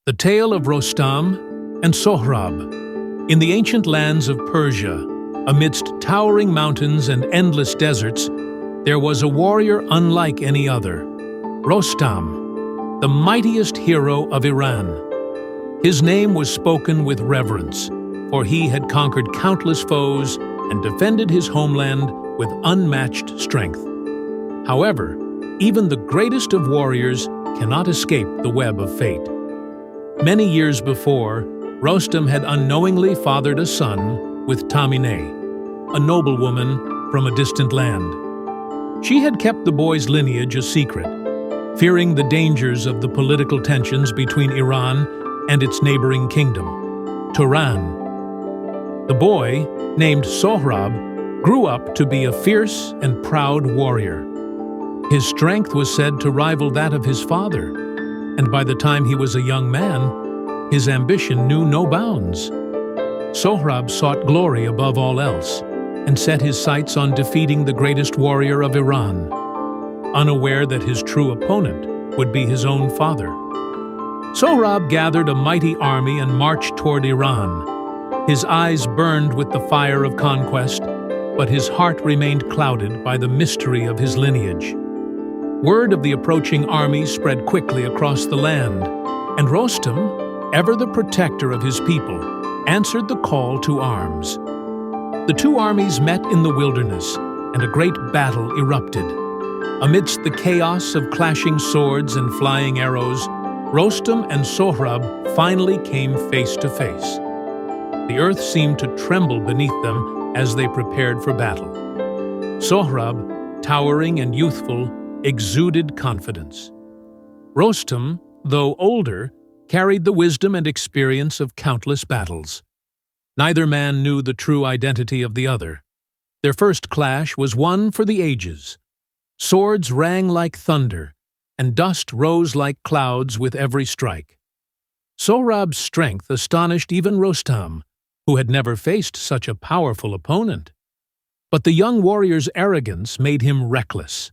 The tale of Rostam and Sohrab. In the ancient lands of Persia, amidst towering mountains and endless deserts, there was a warrior unlike any other, Rostam, the mightiest hero of Iran. His name was spoken with reverence, for he had conquered countless foes and defended his homeland with unmatched strength. However, even the greatest of warriors cannot escape the web of fate. Many years before, Rostam had unknowingly fathered a son with Shahnameh, a noblewoman from a distant land. She had kept the boy's lineage a secret, fearing the dangers of the political tensions between Iran and its neighboring kingdom, Turan. The boy, named Sohrab, grew up to be a fierce and proud warrior. His strength was said to rival that of his father, and by the time he was a young man, his ambition knew no bounds. Sohrab sought glory above all else, and set his sights on defeating the greatest warrior of Iran, unaware that his true opponent would be his own father. Sohrab gathered a mighty army and marched toward Iran. His eyes burned with the fire of conquest, but his heart remained clouded by the mystery of his lineage. Word of the approaching army spread quickly across the land, and Rostam, ever the protector of his people, answered the call to arms. The two armies met in the wilderness, and a great battle erupted. Amidst the chaos of clashing swords and flying arrows, Rostam and Sohrab finally came face to face. The earth seemed to tremble beneath them as they prepared for battle. Sohrab, towering and youthful, exuded confidence. Rostam, though older, carried the wisdom and experience of countless battles. Neither man knew the true identity of the other. Their first clash was one for the ages. Swords rang like thunder, and dust rose like clouds with every strike. Sohrab's strength astonished even Rostam, who had never faced such a powerful opponent. But the young warrior's arrogance made him reckless.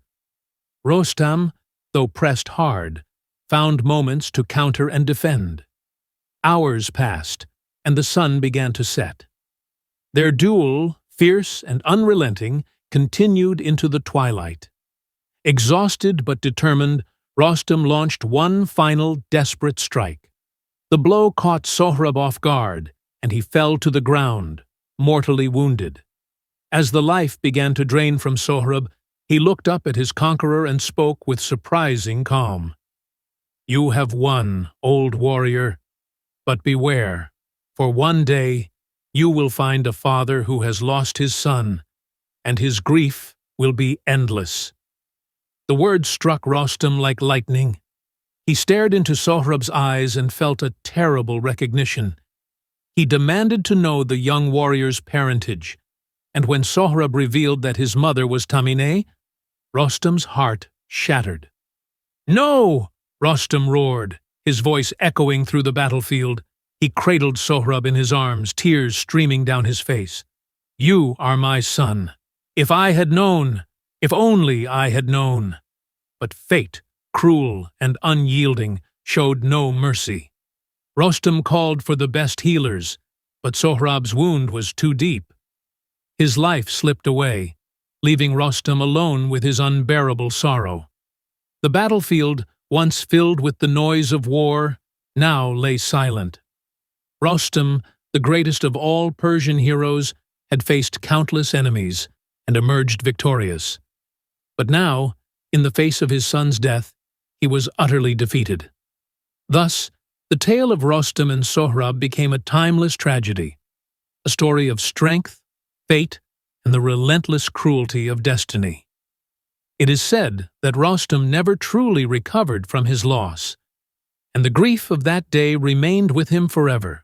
Rostam, though pressed hard, found moments to counter and defend. Hours passed, and the sun began to set. Their duel, fierce and unrelenting, continued into the twilight. Exhausted but determined, Rostam launched one final desperate strike. The blow caught Sohrab off guard, and he fell to the ground, mortally wounded. As the life began to drain from Sohrab, he looked up at his conqueror and spoke with surprising calm. "You have won, old warrior, but beware, for one day you will find a father who has lost his son, and his grief will be endless." The words struck Rostam like lightning. He stared into Sohrab's eyes and felt a terrible recognition. He demanded to know the young warrior's parentage, and when Sohrab revealed that his mother was Shahnameh, Rostam's heart shattered. "No!" Rostam roared, his voice echoing through the battlefield. He cradled Sohrab in his arms, tears streaming down his face. "You are my son. If I had known, if only I had known." But fate, cruel and unyielding, showed no mercy. Rostam called for the best healers, but Sohrab's wound was too deep. His life slipped away, leaving Rostam alone with his unbearable sorrow. The battlefield, once filled with the noise of war, now lay silent. Rostam, the greatest of all Persian heroes, had faced countless enemies and emerged victorious. But now, in the face of his son's death, he was utterly defeated. Thus, the tale of Rostam and Sohrab became a timeless tragedy, a story of strength, fate, and the relentless cruelty of destiny. It is said that Rostam never truly recovered from his loss, and the grief of that day remained with him forever,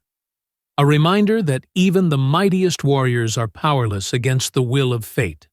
a reminder that even the mightiest warriors are powerless against the will of fate.